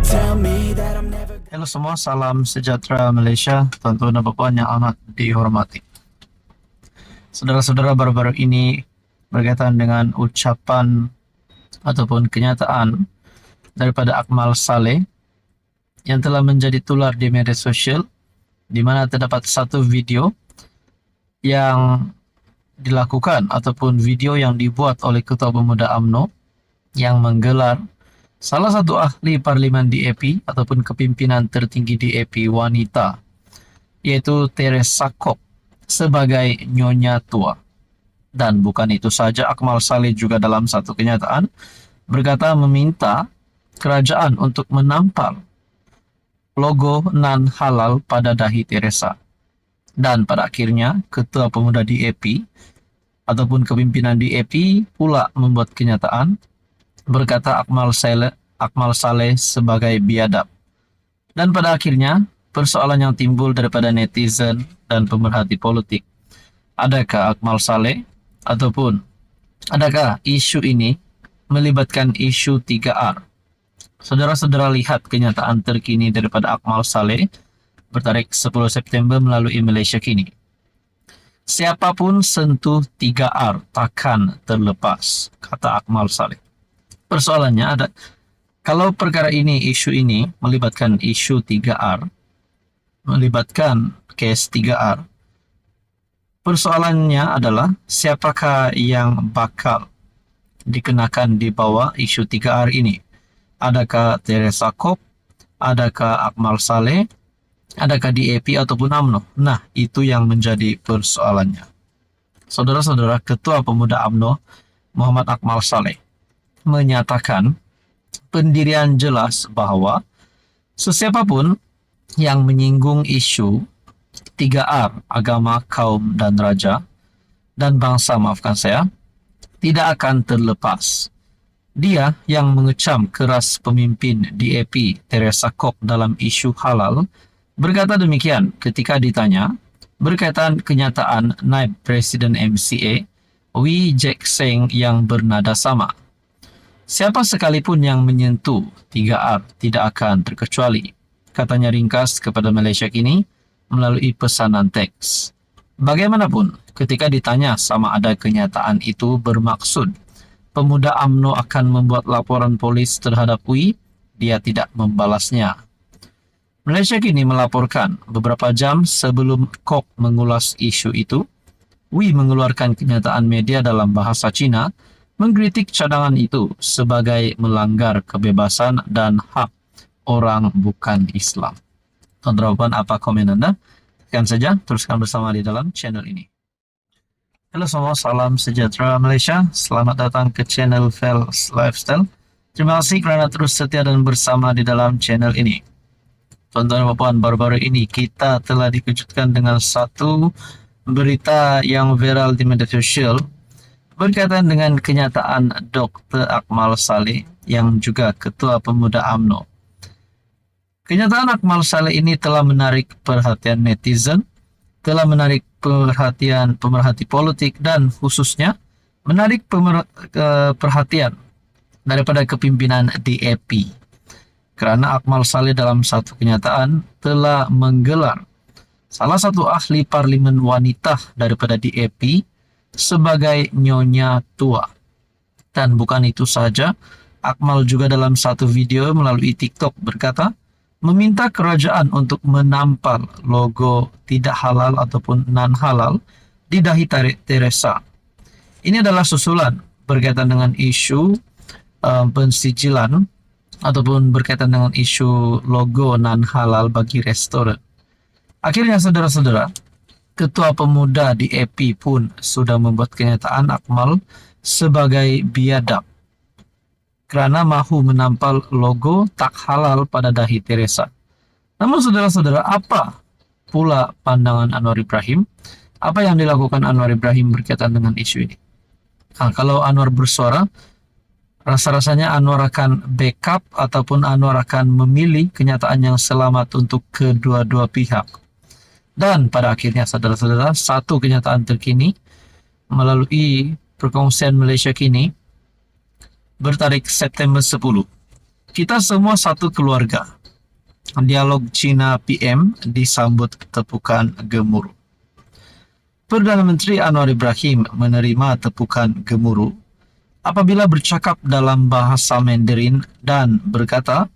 tell me that I'm never. Halo semua, salam sejahtera Malaysia, tuan-tuan dan puan yang amat dihormati. Saudara-saudara, baru-baru ini berkaitan dengan ucapan ataupun kenyataan daripada Akmal Saleh yang telah menjadi tular di media sosial, di mana terdapat satu video yang dilakukan ataupun video yang dibuat oleh Ketua Pemuda UMNO yang menggelar salah satu ahli parlimen DAP ataupun kepimpinan tertinggi DAP wanita, yaitu Teresa Kok, sebagai Nyonya Tua. Dan bukan itu saja, Akmal Saleh juga dalam satu kenyataan berkata meminta kerajaan untuk menampal logo non halal pada dahi Teresa. Dan pada akhirnya Ketua Pemuda DAP ataupun kepimpinan DAP pula membuat kenyataan berkata Akmal Saleh sebagai biadab. Dan pada akhirnya persoalan yang timbul daripada netizen dan pemerhati politik, adakah Akmal Saleh ataupun adakah isu ini melibatkan isu 3R? Saudara-saudara lihat kenyataan terkini daripada Akmal Saleh bertarikh 10 September melalui Malaysia Kini. Siapapun sentuh 3R takkan terlepas, kata Akmal Saleh. Persoalannya ada, kalau perkara ini, isu ini melibatkan isu 3R, melibatkan case 3R, persoalannya adalah siapakah yang bakal dikenakan di bawah isu 3R ini? Adakah Teresa Kok? Adakah Akmal Saleh? Adakah DAP ataupun UMNO? Nah, itu yang menjadi persoalannya. Saudara-saudara, Ketua Pemuda UMNO Muhammad Akmal Saleh menyatakan pendirian jelas bahawa sesiapapun yang menyinggung isu 3R, agama, kaum dan raja dan bangsa, maafkan saya, tidak akan terlepas. Dia yang mengecam keras pemimpin DAP Teresa Kok dalam isu halal berkata demikian ketika ditanya berkaitan kenyataan Naib Presiden MCA Wee Jack Seng yang bernada sama. Siapa sekalipun yang menyentuh 3R tidak akan terkecuali, katanya ringkas kepada Malaysia Kini melalui pesanan teks. Bagaimanapun, ketika ditanya sama ada kenyataan itu bermaksud Pemuda UMNO akan membuat laporan polis terhadap Wee, dia tidak membalasnya. Malaysia Kini melaporkan beberapa jam sebelum Kok mengulas isu itu, Wee mengeluarkan kenyataan media dalam bahasa Cina mengkritik cadangan itu sebagai melanggar kebebasan dan hak orang bukan Islam. Tuan-tuan, apa komen Anda? Tekan saja, teruskan bersama di dalam channel ini. Halo semua, salam sejahtera Malaysia. Selamat datang ke channel Fels Lifestyle. Terima kasih kerana terus setia dan bersama di dalam channel ini. Tuan-tuan dan puan, baru-baru ini kita telah dikejutkan dengan satu berita yang viral di media sosial berkaitan dengan kenyataan Dr. Akmal Saleh yang juga Ketua Pemuda UMNO. Kenyataan Akmal Saleh ini telah menarik perhatian netizen, telah menarik perhatian pemerhati politik dan khususnya menarik perhatian daripada kepimpinan DAP. Kerana Akmal Saleh dalam satu kenyataan telah menggelar salah satu ahli parlimen wanita daripada DAP sebagai Nyonya Tua. Dan bukan itu saja, Akmal juga dalam satu video melalui TikTok berkata meminta kerajaan untuk menampal logo tidak halal ataupun non halal di dahi Teresa. Ini adalah susulan berkaitan dengan isu pensijilan ataupun berkaitan dengan isu logo non halal bagi restoran. Akhirnya saudara-saudara, Ketua Pemuda DAP pun sudah membuat kenyataan Akmal sebagai biadab kerana mahu menampal logo tak halal pada dahi Teresa. Namun saudara-saudara, apa pula pandangan Anwar Ibrahim? Apa yang dilakukan Anwar Ibrahim berkaitan dengan isu ini? Kalau Anwar bersuara, rasa-rasanya Anwar akan backup ataupun Anwar akan memilih kenyataan yang selamat untuk kedua-dua pihak. Dan pada akhirnya saudara-saudara, satu kenyataan terkini melalui perkongsian Malaysia Kini bertarikh September 10. Kita semua satu keluarga. Dialog Cina PM disambut tepukan gemuruh. Perdana Menteri Anwar Ibrahim menerima tepukan gemuruh apabila bercakap dalam bahasa Mandarin dan berkata,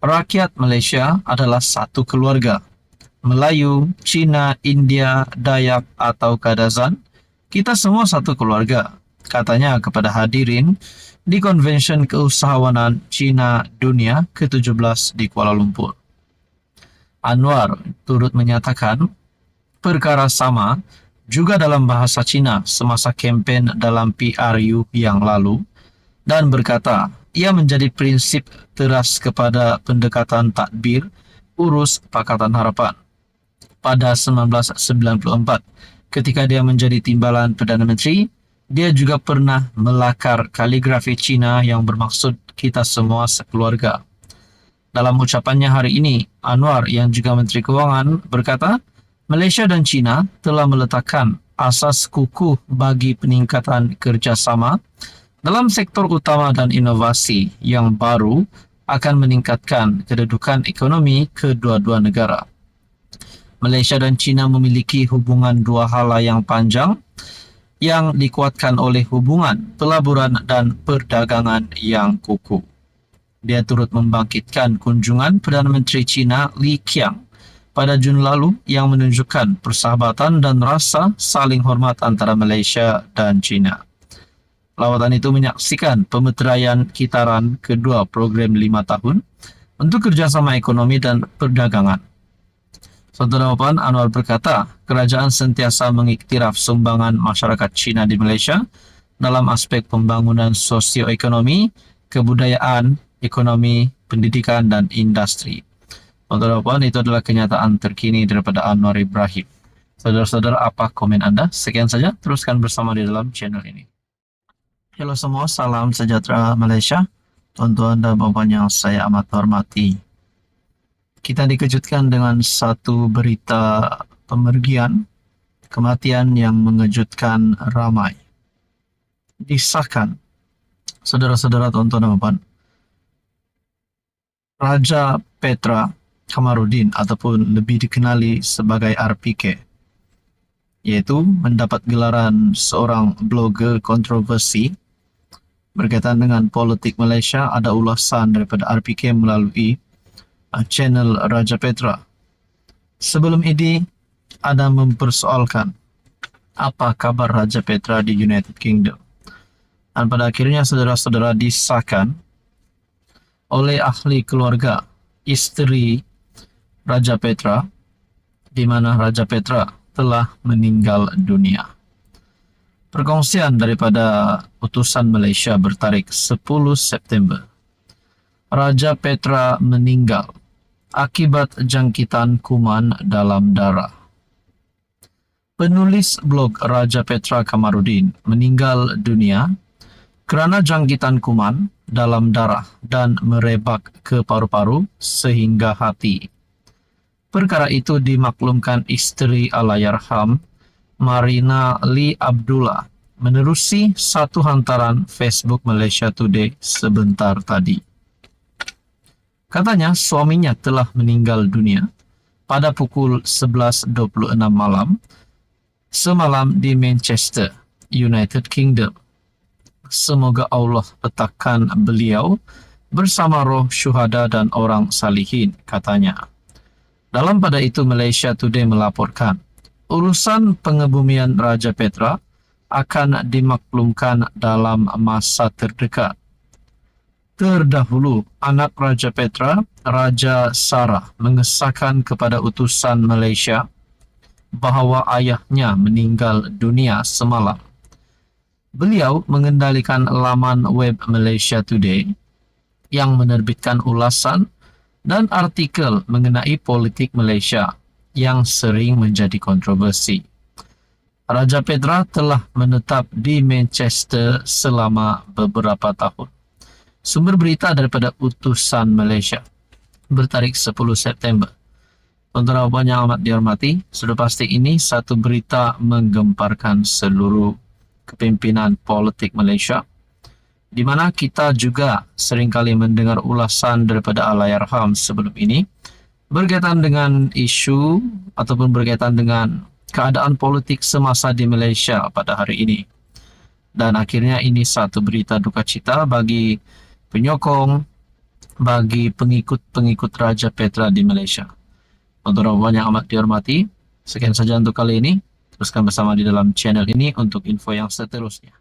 rakyat Malaysia adalah satu keluarga. Melayu, Cina, India, Dayak atau Kadazan, kita semua satu keluarga, katanya kepada hadirin di Konvensyen Keusahawanan Cina Dunia ke-17 di Kuala Lumpur. Anwar turut menyatakan perkara sama juga dalam bahasa Cina semasa kempen dalam PRU yang lalu dan berkata ia menjadi prinsip teras kepada pendekatan tadbir urus Pakatan Harapan. Pada 1994, ketika dia menjadi timbalan Perdana Menteri, dia juga pernah melakar kaligrafi Cina yang bermaksud kita semua sekeluarga. Dalam ucapannya hari ini, Anwar yang juga Menteri Kewangan berkata, Malaysia dan China telah meletakkan asas kukuh bagi peningkatan kerjasama dalam sektor utama dan inovasi yang baru akan meningkatkan kedudukan ekonomi kedua-dua negara. Malaysia dan China memiliki hubungan dua hala yang panjang yang dikuatkan oleh hubungan pelaburan dan perdagangan yang kukuh. Dia turut membangkitkan kunjungan Perdana Menteri China Li Qiang pada Jun lalu yang menunjukkan persahabatan dan rasa saling hormat antara Malaysia dan China. Lawatan itu menyaksikan pemeteraian kitaran kedua program 5 tahun untuk kerjasama ekonomi dan perdagangan. Saudara Puan, Anwar berkata, kerajaan sentiasa mengiktiraf sumbangan masyarakat Cina di Malaysia dalam aspek pembangunan sosioekonomi, kebudayaan, ekonomi, pendidikan, dan industri. Saudara Puan, itu adalah kenyataan terkini daripada Anwar Ibrahim. Saudara-saudara, apa komen anda? Sekian saja, teruskan bersama di dalam channel ini. Halo semua, salam sejahtera Malaysia. Tuan-tuan dan puan yang saya amat hormati. Kita dikejutkan dengan satu berita pemergian, kematian yang mengejutkan ramai. Disahkan, saudara-saudara, tuan-tuan dan puan, Raja Petra Kamarudin ataupun lebih dikenali sebagai RPK, iaitu mendapat gelaran seorang blogger kontroversi berkaitan dengan politik Malaysia. Ada ulasan daripada RPK melalui channel Raja Petra. Sebelum ini ada mempersoalkan apa kabar Raja Petra di United Kingdom. Dan pada akhirnya saudara-saudara disahkan oleh ahli keluarga isteri Raja Petra, di mana Raja Petra telah meninggal dunia. Perkongsian daripada utusan Malaysia bertarikh 10 September. Raja Petra meninggal akibat jangkitan kuman dalam darah. Penulis blog Raja Petra Kamarudin meninggal dunia kerana jangkitan kuman dalam darah dan merebak ke paru-paru sehingga hati. Perkara itu dimaklumkan isteri Allahyarham Marina Lee Abdullah menerusi satu hantaran Facebook Malaysia Today sebentar tadi. Katanya suaminya telah meninggal dunia pada pukul 11.26 malam semalam di Manchester, United Kingdom. Semoga Allah letakkan beliau bersama roh syuhada dan orang salihin, katanya. Dalam pada itu Malaysia Today melaporkan, urusan pengebumian Raja Petra akan dimaklumkan dalam masa terdekat. Terdahulu, anak Raja Petra, Raja Sarah, mengesahkan kepada utusan Malaysia bahawa ayahnya meninggal dunia semalam. Beliau mengendalikan laman web Malaysia Today yang menerbitkan ulasan dan artikel mengenai politik Malaysia yang sering menjadi kontroversi. Raja Petra telah menetap di Manchester selama beberapa tahun. Sumber berita daripada utusan Malaysia bertarikh 10 September. Tuan-tuan dan puan yang amat dihormati, sudah pasti ini satu berita menggemparkan seluruh kepimpinan politik Malaysia di mana kita juga seringkali mendengar ulasan daripada Allahyarham sebelum ini berkaitan dengan isu ataupun berkaitan dengan keadaan politik semasa di Malaysia pada hari ini. Dan akhirnya ini satu berita duka cita bagi penyokong, bagi pengikut-pengikut Raja Petra di Malaysia. Tuan-tuan yang amat dihormati, sekian saja untuk kali ini. Teruskan bersama di dalam channel ini untuk info yang seterusnya.